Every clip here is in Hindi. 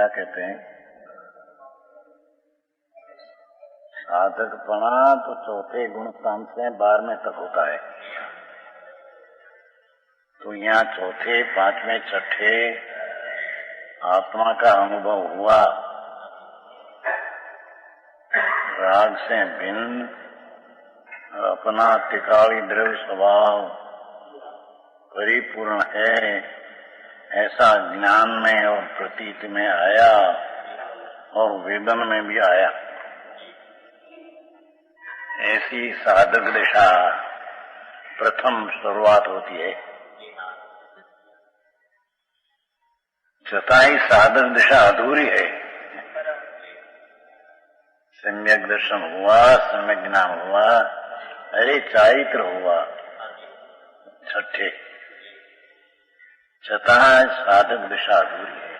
कहते हैं, साधकपना तो चौथे गुण स्थान से 12वें तक होता है। तो यहाँ चौथे, पांचवें, छठे आत्मा का अनुभव हुआ, राग से भिन्न अपना टिकावी द्रव्य स्वभाव परिपूर्ण है, ऐसा ज्ञान में और प्रतीत में आया और वेदन में भी आया। ऐसी साधक दिशा प्रथम शुरुआत होती है। चौथाई साधक दिशा अधूरी है। सम्यक दर्शन हुआ, सम्यक ज्ञान हुआ, अरे चारित्र हुआ, छठे। चौथाई साधक दिशा अधूरी है।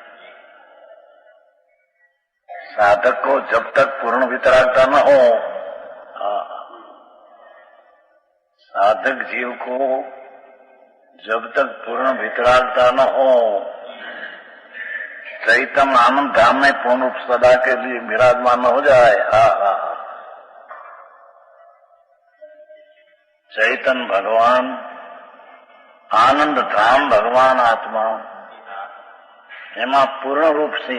साधक को जब तक पूर्ण वितरागता न हो, साधक जीव को जब तक पूर्ण वितरागता न हो, चैतन्य आनंद धाम में पूर्ण रूप सदा के लिए विराजमान हो जाए। चैतन्य भगवान, आनंद धाम भगवान आत्मा, एमा पूर्ण रूप से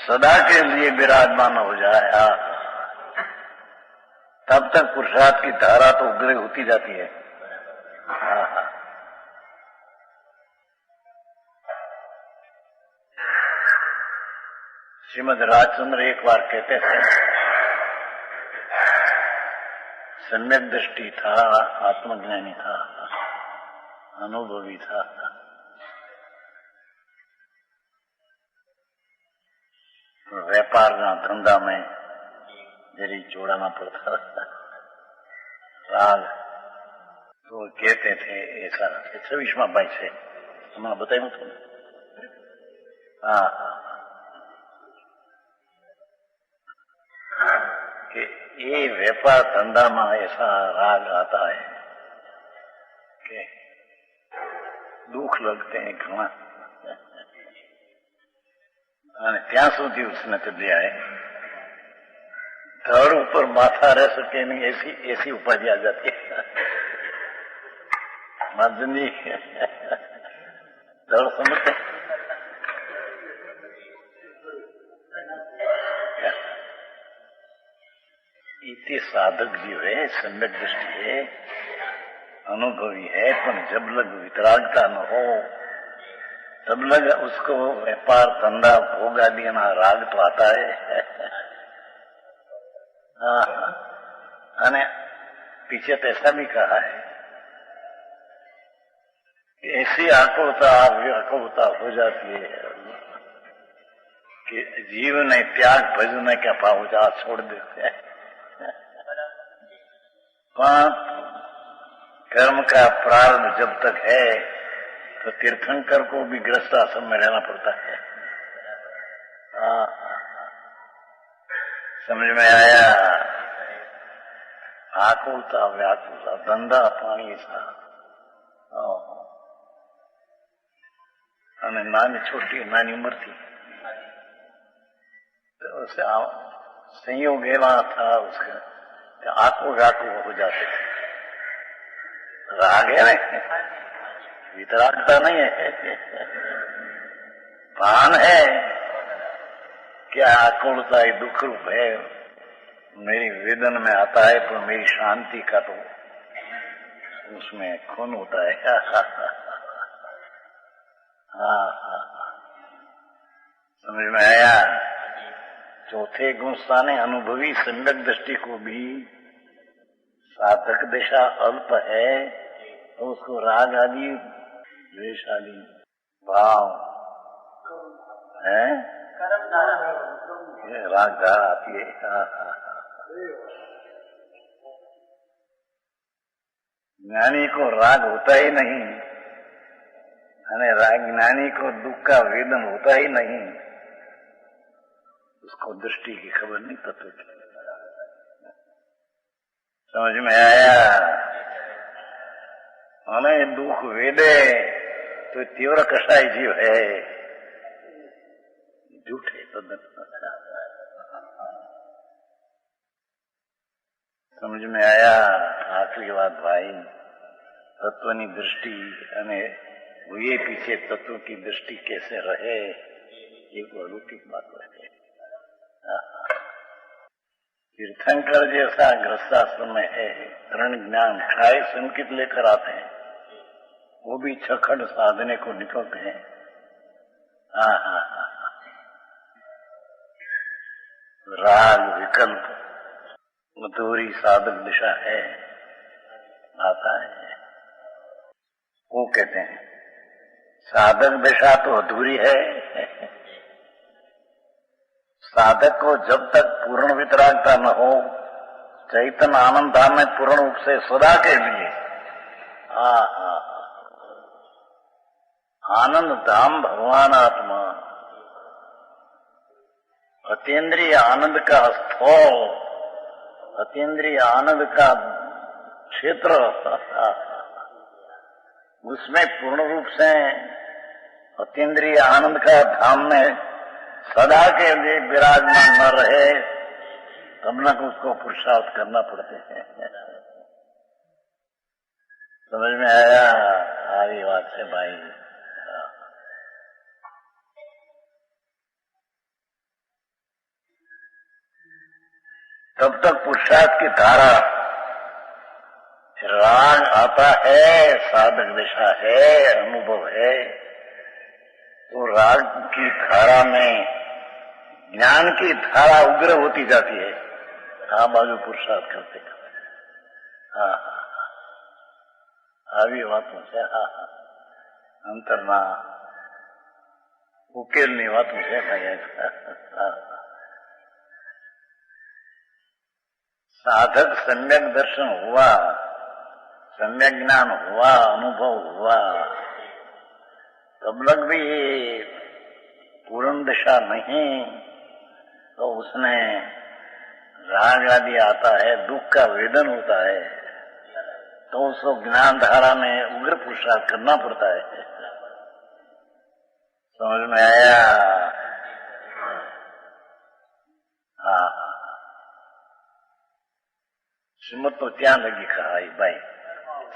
सदा के लिए विराजमान हो जाए, तब तक पुरुषार्थ की धारा तो उग्र होती जाती है। श्रीमद राजचंद्र एक बार कहते थे, सम्यक दृष्टि था, आत्मज्ञानी था, अनुभवी था, व्यापार ना धंधा में जरी जोड़ाना पड़ता राग। तो कहते थे ऐसा 26वां बाई से हमारा बताइए तो। कि ये व्यापार धंधा में ऐसा राग आता है कि दुख लगते हैं घना, ત્યાં સુધી उसने चलिया है धड़ ऊपर माथा रह सके नहीं, ऐसी उपाधि आ जाती है। मदनी धड़ समझते इतने साधक जीव है, सम्यक दृष्टि है, अनुभवी है, पर जब लग वितरागता न हो तब लग उसको व्यापार धंधा भोग आदि ना राग तो आता है। अने पीछे तो ऐसा भी कहा है कि ऐसी आकुलता व्याकुलता हो जाती है कि जीव ने त्याग भजने का पाहुजा छोड़ देते हैं। कर्म का प्रारंभ जब तक है तो तीर्थंकर को भी गृहस्थ आश्रम में रहना पड़ता है। समझ में आया? आकुलता व्याकुलता, धंधा पानी सा, અને નાની છોટી નાની ઉંમર थी तो उसे संयोग ऐसा था उसका आकुल व्याकुल हो जाते थे। राग है ना, वितरागता नहीं है, भान है क्या आकुलता ही दुख रूप है, मेरी वेदन में आता है पर मेरी शांति का तो उसमें खून होता है। समझ में आया? चौथे गुण स्थाने अनुभवी सम्यक दृष्टि को भी साधक दिशा अल्प है तो उसको राग आदि द्वेष आदि भाव है, राग धारा आती है। ज्ञानी को राग होता ही नहीं, ज्ञानी को दुख का वेदन होता ही नहीं, उसको दृष्टि की खबर नहीं, तत्व की। समझ में आया? हमें दुख वेदे तो तीव्र कषाय जीव है, झूठे तद्दन। समझ में आया आखिरी बात भाई, तत्वनी दृष्टि અને हुए पीछे तत्व की दृष्टि कैसे रहे, ये को अलौकिक बात है। तीर्थंकर जैसा गृहस्थाश्रम में है, ऋण ज्ञान खाए संकित लेकर आते हैं, वो भी छखड़ साधने को निकलते हैं। राग विकल्प मधुरी साधक दिशा है, आता है। वो कहते हैं साधक दिशा तो अधूरी है। साधक को जब तक पूर्ण वितरागता न हो, चैतन्य आनंद धाम में पूर्ण रूप से सदा के लिए आनंद धाम भगवान आत्मा, अतीन्द्रिय आनंद का स्थल, अतीन्द्रिय आनंद का क्षेत्र, उसमें पूर्ण रूप से अतीन्द्रिय आनंद का धाम में सदा के लिए विराजमान न रहे, तब तक उसको पुरुषार्थ करना पड़ते हैं। समझ में आया आगे बात से भाई। तब तक पुरुषार्थ की धारा, राग आता है, साधक दिशा है, अनुभव है, तो राग की धारा में ज्ञान की धारा उग्र होती जाती है। बाजू पुरुषार्थ करते करते આવી વાતો છે। અંતરના ઉકેલની વાતો છે ભાઈ। साधक सम्यक दर्शन हुआ, सम्यक ज्ञान हुआ, अनुभव हुआ, तब लग भी पूर्ण दिशा नहीं, तो उसने राग आदि आता है, दुख का वेदन होता है, तो उसको ज्ञान धारा में उग्र पुरुषार्थ करना पड़ता है। समझ में आया? શ્રીમદ તો ત્યાં લગી ખાય ભાઈ,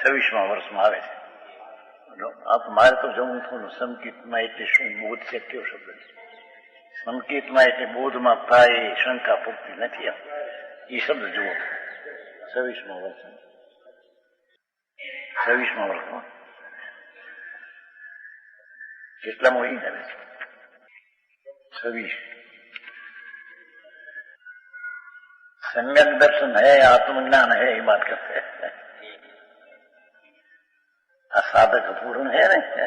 26મા વર્ષમાં આવે છે। મારે તો જવું થોડું સંકેતમાં એટલે શું બોધ છે કયો શબ્દ છે? સંકેતમાં એટલે બોધમાં થાય શંકા પૂરતી નથી, એ શબ્દ જુઓ। 26મા વર્ષ, 26મા વર્ષમાં કેટલામાં હોય આવે છે? 26। सम्यक दर्शन है, आत्मज्ञान है, ये बात करते हैं। साधक पूर्ण है नहीं।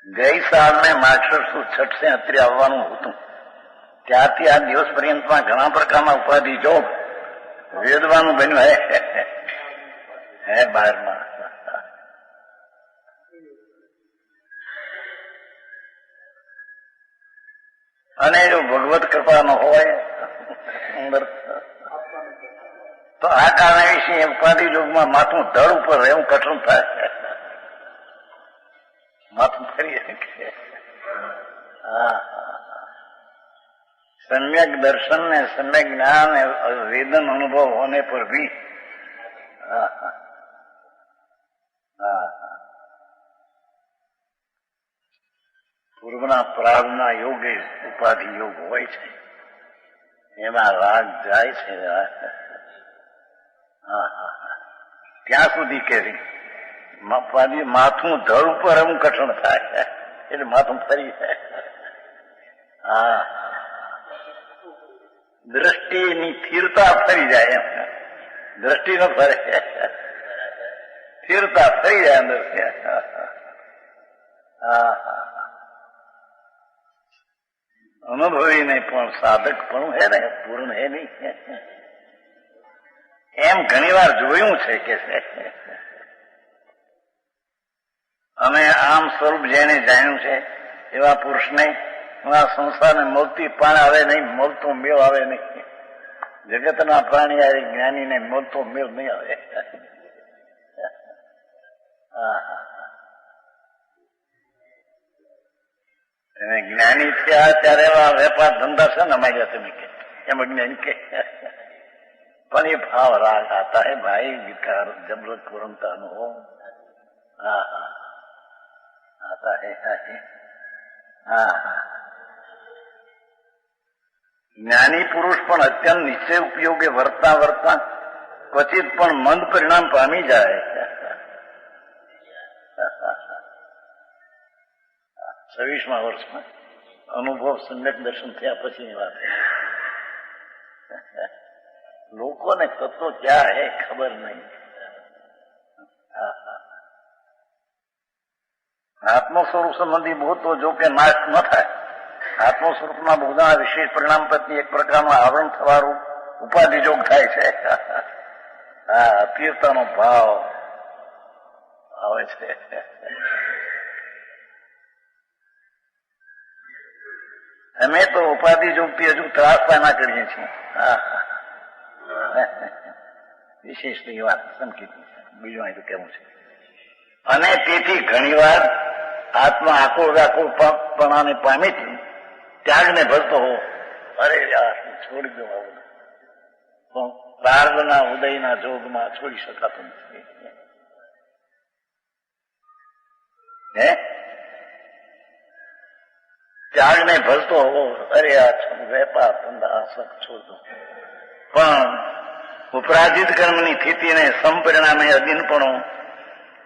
गई साल में मास्टर छठ से અત્રે આવવાનું હતું, ત્યારથી આ દિવસ પર્યંતમાં ઘણા પ્રકારના ઉપાધિ જો વેદવાનું બન્યું હે 12માં। અને જો ભગવત કૃપા ન હોય તો આ કારણે વિશે ઉપાધિ યોગમાં માથું ધડ ઉપર રહેવું કઠણ થાય, माथुं फरी શકે। सम्यक दर्शन ने सम्यक ज्ञान वेदन अनुभव होने पर भी पूर्वना प्रारब्धना योग उपाधि योग होय छे, एमां राग जाय छे। ત્યાં સુધી કેવી માથું ધડ ઉપર એમ કઠણ થાય એટલે માથું ફરી જાય। દ્રષ્ટિની સ્થિરતા ફરી જાય, એમ દ્રષ્ટિ ન ફરે, સ્થિરતા ફરી જાય અંદર से। અનુભવી નહીં પણ સાધક પણ હે ને, પૂર્ણ હે નહીં એમ ઘણી વાર જોયું છે કે અમે આમ સ્વરૂપ જેને જાણ્યું છે એવા પુરુષને સંસારને મળતી પાણ આવે નહીં, મળતો મેળ આવે નહીં। જગતના પ્રાણી આવે જ્ઞાનીને મળતો મેળ નહીં આવે। એને જ્ઞાની થયા ત્યારે એવા વેપાર ધંધા છે ને માંગ્યા તમે કે એમ જ્ઞાની કે પણ એ ભાવ રાગ आता है भाई विकार जब लग पूर्णता हो आता है જ્ઞાની પુરુષ પણ અત્યંત નિશ્ચય ઉપયોગે વર્તા વર્તા ક્વચિત પણ મંદ પરિણામ પામી જાય. 26મા વર્ષમાં અનુભવ સમ્યક દર્શન થયા પછીની વાત. લોકોને તત્વ ક્યાં હે ખબર નહીં. આત્મ સ્વરૂપ સંબંધી બોધો જો કે નાશ ન થાય. આત્મ સ્વરૂપના બોધના વિશેષ પરિણામ પ્રત્યે એક પ્રકારનું આવરણ થવાનું ઉપાધિ જોગ થાય છે. અતીતનો ભાવ આવે છે. અમે તો ઉપાધિ જોગથી હજુ ત્રાસ પાના કરીએ છીએ. વિશેષની વાત સંકેતની છે, બીજું અહીં તો કેવું છે. અને તેથી ઘણી વાર આત્મા આકુળ વ્યાકુળપણાને પામી ત્યાગને ભરતો હો, અરે યાર છોડી દો આવું, પણ પ્રાર્થના ઉદયના જોગમાં છોડી શકાતું નથી. હે ત્યાગને ભરતો હો, અરે આ વેપાર ધંધા આસક છોડ દો, પણ ઉપરાજિત કર્મની સ્થિતિને સંપરિણામે અધીનપણો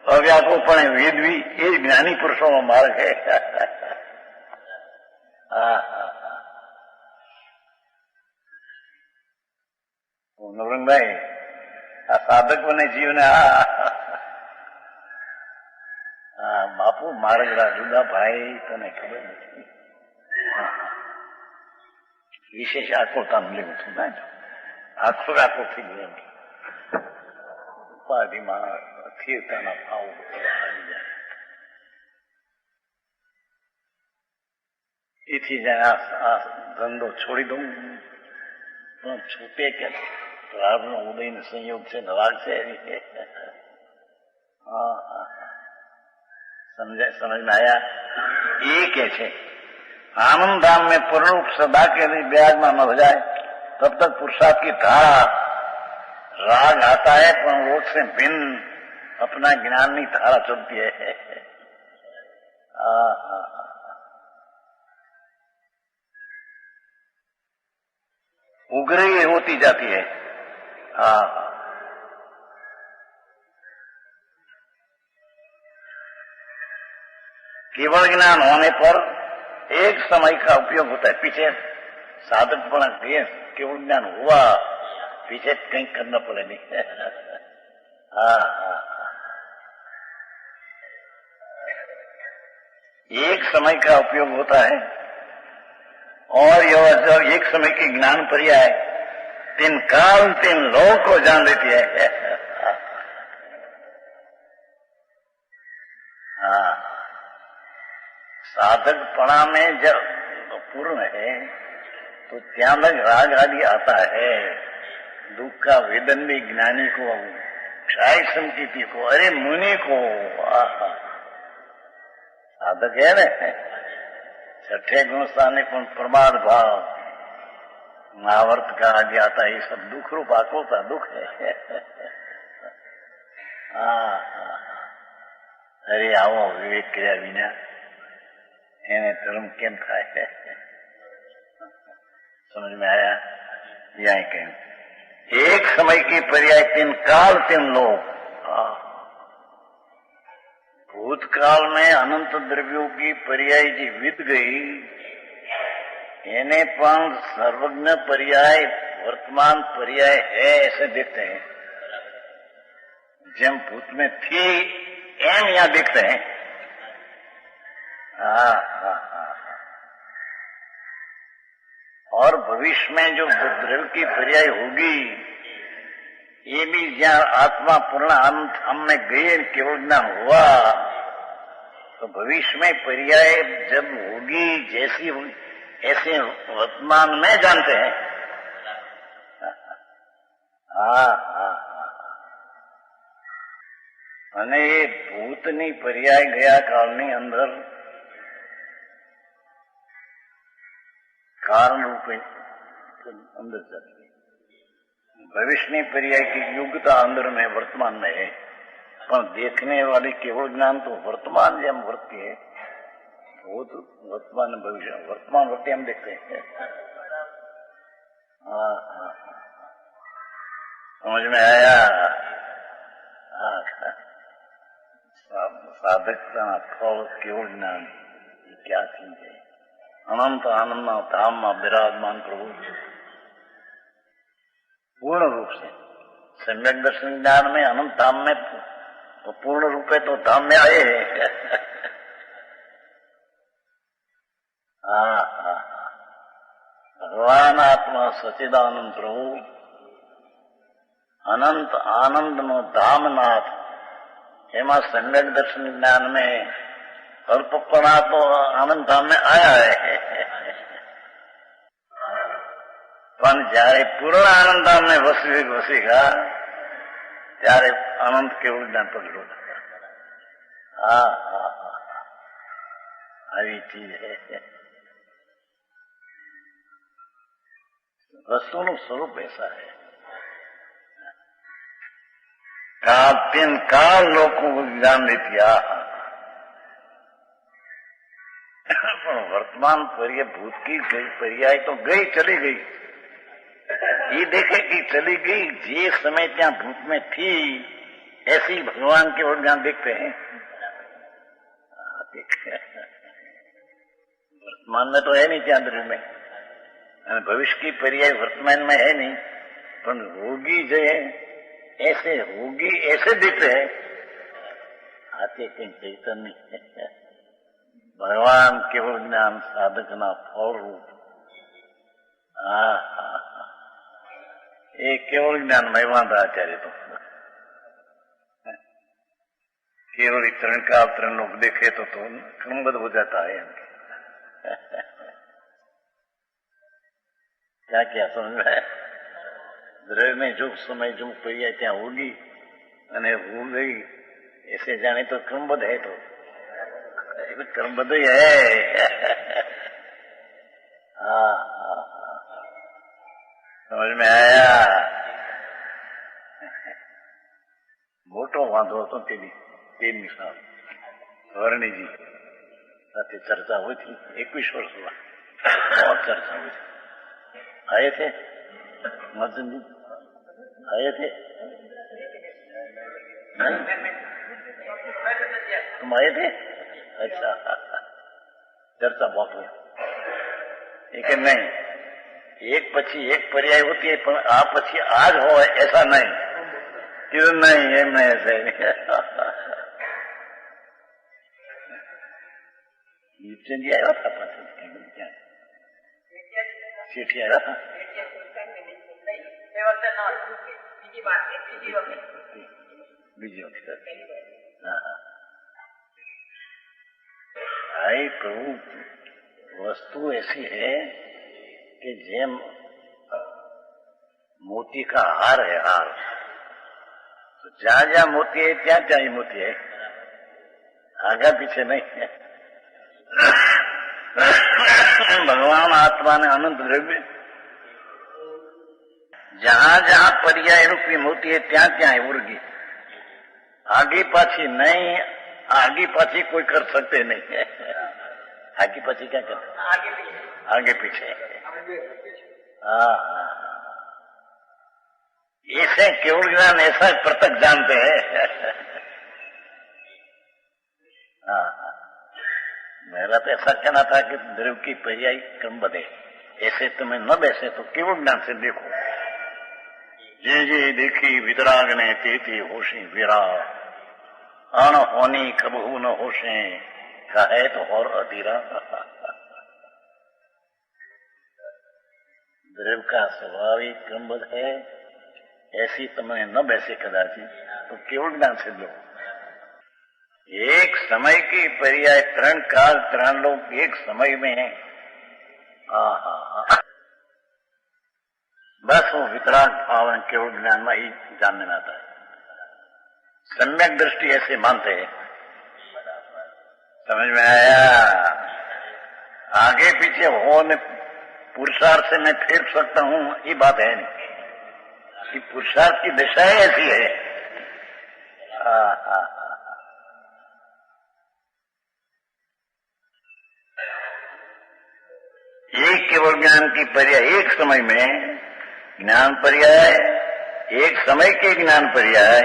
અવ્યાકુળપણે વેદવી એ જ જ્ઞાની પુરુષોનો માર્ગ છે. નવરંગભાઈ આ સાધક બને જીવને બાપુ માર્ગડા જુદા ભાઈ તને ખબર નથી. વિશેષ આકુળતા લેવું છું ના આખું થઈ ગયું. ઉપાધિમાં સ્થિરતાના ભાવ આવી જાય. એથી જાય આ ધંધો છોડી દઉં પણ છૂટે કે પ્રાર્થનો ઉદયનો સંયોગ છે ને લાગશે એવી. સમજમાં આયા. એ કે છે आनंद धाम में पूर्ण सदा के लिए विराजमान न हो जाए तब तक पुरुषार्थ की धारा राग आता है, पर रोग से भिन्न अपना ज्ञान की धारा चलती है. उग्री होती जाती है. केवल ज्ञान होने पर एक समय का उपयोग होता है. पीछे साधक पण केवल ज्ञान हुआ, पीछे कहीं करना पड़े नहीं. एक समय का उपयोग होता है और यह जब एक समय के ज्ञान पर्याय तीन काल तीन लोक को जान देती है. साधकपणा में जब पूर्ण है तो ત્યાં लग राग आदि आता है. दुख का वेदन भी ज्ञानी को, क्षय संचिति को, अरे मुनि को. साधक है न छठे गुण स्थाने पण प्रमाद भाव महावर्त का आदि आता है. ये सब दुख रूप आकोता दुख है. अरे आओ विवेक કર્યા વિના એને ધર્મ કેમ થાય? समझ में आया? यही कहें एक समय की पर्याय तीन काल तीन लोग. भूतकाल में अनंत द्रव्यों की पर्याय जी बीत गई, इन्हें पण सर्वज्ञ पर्याय वर्तमान पर्याय है ऐसे देखते हैं. जब भूत में थी एम यहां देखते हैं. और भविष्य में जो द्रव्य की पर्याय होगी ये भी जहाँ आत्मा पूर्ण अनंत हम में गए केवल ज्ञान हुआ तो भविष्य में पर्याय जब होगी जैसी होगी ऐसे वर्तमान में जानते हैं. અને એ ભૂતની પર્યાય ગયા કાળની અંદર कारण रूपे अंदर जाती है। भविष्य पर्याय की योग्यता अंदर में वर्तमान में है, पर देखने वाले केवल ज्ञान तो वर्तमान जब वर्ती है, वो तो वर्तमान भविष्य वर्तमान वर्ती हम देखते हैं। हाँ, समझ में आया? साधक का फल केवल ज्ञान, ये क्या चीज है? अनंत आनंद धाम में विराजमान प्रभु पूर्ण रूप से सम्यक दर्शन ज्ञान में अनंत धाम में तो पूर्ण रूप है, तो धाम में आए हैं। भगवान आत्मा सचिदानंद प्रभु अनंत आनंद नो धामनाथ एમાં सम्यक दर्शन ज्ञान में अल्पपणा तो आनंद धाम में आया है, पर जયારે पूर्ण आनंद धाम में वसेगा ત્યારે अनंत केवल ज्ञान पकड़ो। આવી ચીજ है। वस्तुનું स्वरूप ऐसा है। काल तीन काल लोगों को ज्ञान दे दिया, वर्तमान पर्याय भूत की गई पर्याय तो गई चली गई। ये देखे कि चली गई, जे समय त्या भूत में थी ऐसी भगवान के और ज्ञान देखते हैं। वर्तमान में तो है नहीं त्या द्रव्य में, भविष्य की पर्याय वर्तमान में है नहीं, पर होगी जो है ऐसे होगी ऐसे दिखते हैं। आते कहीं चैतन्य भगवान केवल ज्ञान साधक ना फल रूप। ये केवल ज्ञान महिमा आचार्य तो केवल तरण काल तरण लोग देखे तो क्रमबद्ध हो जाता है। क्या क्या समझ में है? द्रव्य में जो समय जो क्रिया क्या होगी अने हो गई ऐसे जाने तो क्रमबद्ध है, तो क्रमबद्ध ही है। समझ में आया? मोटो वांधो હતો તેની સામે વર્ણીજી સાથે ચર્ચા हुई थी 21 वर्ष हुआ, बहुत चर्चा हुई थी। आए थे मर्जन जी, आए थे? तुम आए थे? अच्छा, चर्चा बहुत हुई। लेकिन नहीं, एक पछी एक पर्याय होती है, पर आ पछी आज हो ऐसा नहीं कि नहीं है, मैं ऐसा नहीं। जी आया था सेठी आया था बीजी वक्त। भाई प्रभु वस्तु ऐसी है कि जेम मोती का हार है, हार तो जहां जहां मोती है ત્યાં ત્યાં ही मोती है, आगे पीछे नहीं है। भगवान आत्मा ने अनंत द्रव्य जहां जहां पर्याय रूपी मोती है ત્યાં ત્યાં है उर्गी, आगे पाछी नहीं, आगे पाछी कोई कर सकते नहीं है। आगे पाछी क्या करते? आगे पीछे। ऐसे केवल ज्ञान ऐसा प्रत्यक्ष जानते हैं। मेरा तो ऐसा कहना था कि द्रव्य की पर्याय क्रम बदे, ऐसे तुम्हें न बैसे तो केवल ज्ञान से देखो। जे जे देखी वितराग ने तेती होशी विरा, अण होनी कबहू न होशे, कहे तो और अधीरा। द्रव्य का स्वाभाविक क्रमबद्ध है, ऐसी तुमने न बैसे कदाची तो केवल ज्ञान से लो। एक समय की पर्याय तरण काल तरण लोग एक समय में है। बस वो वितराग भाव केवल ज्ञान में ही जानने में आता है। सम्यक दृष्टि ऐसे मानते हैं। समझ में आया? आगे पीछे हो ने पुरुषार्थ से मैं फेर सकता हूं, ये बात है नहीं। ये पुरुषार्थ की दिशा ऐसी है। एक केवल ज्ञान की पर्याय, एक समय में ज्ञान पर्याय, एक समय के ज्ञान पर्याय,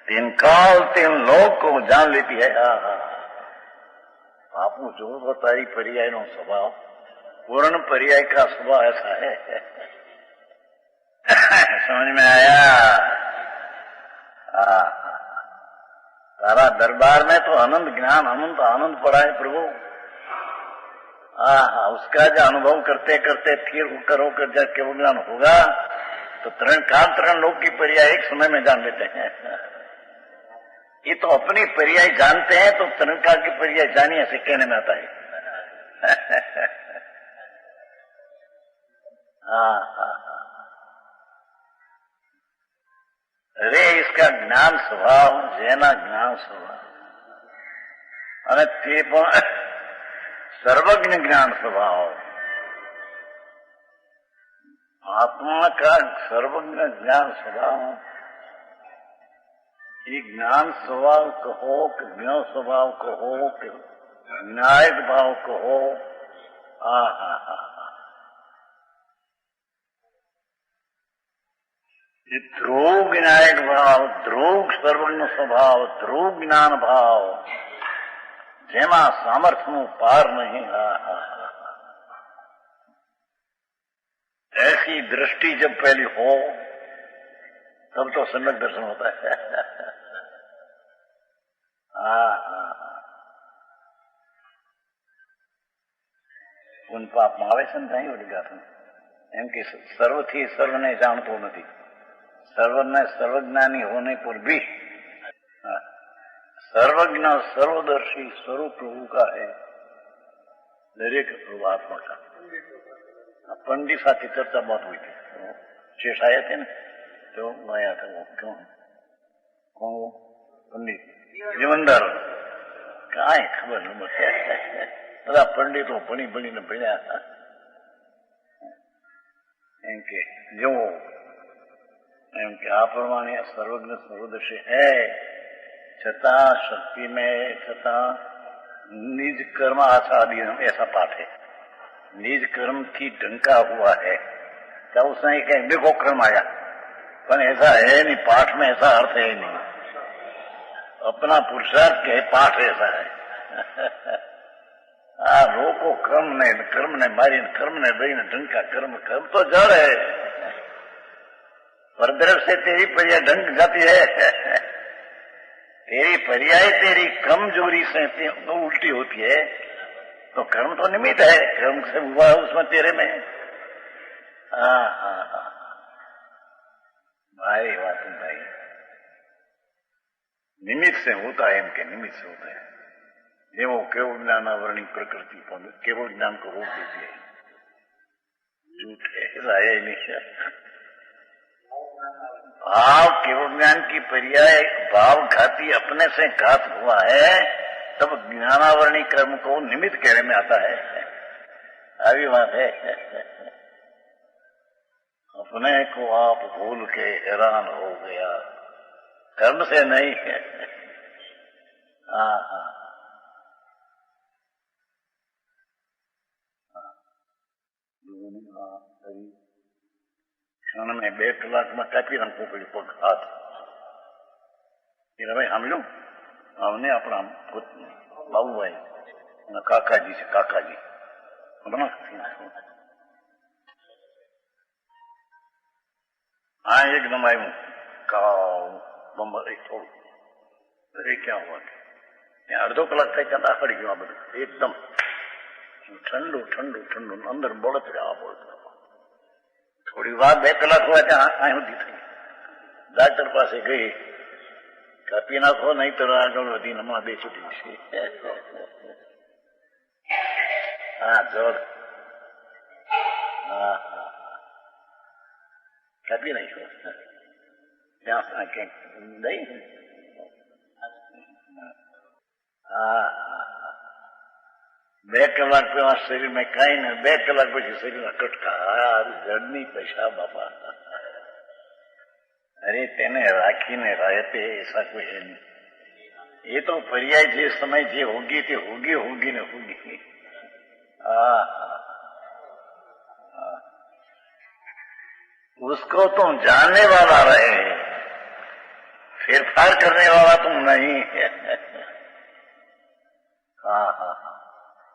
तीन काल तीन लोक को जान लेती है। आपको जो बताई पर्याय नो स्वभाव, पूर्ण पर्याय का स्वभाव ऐसा है। समझ में आया? सारा दरबार में तो अनंत ज्ञान, अनंत आनंद पड़ा है प्रभु। उसका जो अनुभव करते करते फिर होकर जब केवल ज्ञान होगा तो तरण लोग की पर्याय एक समय में जान लेते हैं। ये तो अपनी पर्याय जानते हैं, तो तरण काल की पर्याय जानी ऐसे कहने में आता है। अरे इसका ज्ञान स्वभाव, जेना ज्ञान स्वभाव અને તે પણ सर्वज्ञ ज्ञान स्वभाव, आत्मा का सर्वज्ञ ज्ञान स्वभाव। ये ज्ञान स्वभाव कहो कि ज्ञ स्वभाव कहो कि न्यायिक भाव कहो, ये ध्रुव न्यायिक भाव, ध्रुव सर्वज्ञ स्वभाव, ध्रुव ज्ञान भाव, જેમાં સામર્થ્યનું પાર नहीं। ऐसी दृष्टि जब पहली हो तब तो सम्यक दर्शन होता है। पुण्य पाप में આવે છે ને ત્યાં ઓલી ગાથા એમ કે સર્વથી સર્વને જાણતો નથી, સર્વને સર્વજ્ઞાની होने पर भी सर्वज्ञ सर्वदर्शी स्वरूप प्रभु का है, दरेक प्रभु आत्मा का। पंडित साथ की चर्चा बहुत हुई थी, शेष आए थे ना, तो आया था वो क्यों कौन वो पंडित जीवनदार कहा है खबर न બધા પંડિતો ભણી ભણીને ભણ્યા એમ કે જો એમ કે આ પ્રમાણે સર્વજ્ઞ સર્વદર્શી है, छता शक्ति में छता निज कर्म आसादी ऐसा पाठ है। निज कर्म की डंका हुआ है, क्या उसने कहीं देखो कर्म आया, पर ऐसा है नहीं, पाठ में ऐसा अर्थ है नहीं। अपना पुरुषार्थ के पाठ ऐसा है। रोको कर्म ने मारी, कर्म ने दई ने डंका, कर्म कर्म तो जड़ है, परद्रव से तेरी पर्याय ढंक जाती है। तेरी पर्याय तेरी कमजोरी से उल्टी होती है, तो कर्म तो निमित्त है, कर्म से हुआ उसमें तेरे में। भाई बात भाई, निमित्त से होता है, इनके निमित्त से होता है। ये वो केवल ज्ञानावरणी प्रकृति केवल ज्ञान को रोक देती है, झूठ है, ऐसा है नहीं। भाव केवल ज्ञान की पर्याय भाव घाती अपने से घात हुआ है, तब ज्ञानावरणी कर्म को निमित्त कहने में आता है। अभी बात है, अपने को आप भूल के हैरान हो गया, कर्म से नहीं है। क्षण में 2 કલાક में કાપી નાખવું પડ્યું પગ હાથ। એ ભાઈ સાંભળ્યું, અમને આપણા બાબુભાઈ અને કાકાજી છે, કાકાજી हाँ एकदम आयु बम्बई थोड़ू, अरे क्या हुआ, अर्धो कलाक થઈ ત્યાં પડી ગયું। આ બધું એકદમ ઠંડુ ઠંડુ ઠંડુ, અંદર બળત રહ્યા બળત। થોડી વાર 2 કલાક હોય ત્યાં સુધી થઈ। ડાક્ટર પાસે ગઈ, કાપી નાખો નહીં તો આગળ વધીને હમણાં બેસી દઈશ। હા જડ, કાપી નાખ્યો ત્યાં ક્યાંક દઈ। 2 કલાક પેલા શરીરમાં કાંઈ ને 2 કલાક પછી શરીરમાં કટકા જડની પૈસા બાપા अरे तेने राखी ने रहते ऐसा कोई है नहीं। ये तो पर्याय जे समय जे होगी ते होगी होगी ने होगी। उसको तुम जानने वाला रहे, फेरफार करने वाला तुम नहीं। हाँ,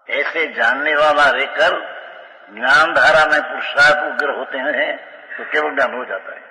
ऐसे जानने वाला रहकर ज्ञान धारा में पुरुषार्थ उग्र होते हैं तो केवल ज्ञान हो जाता है।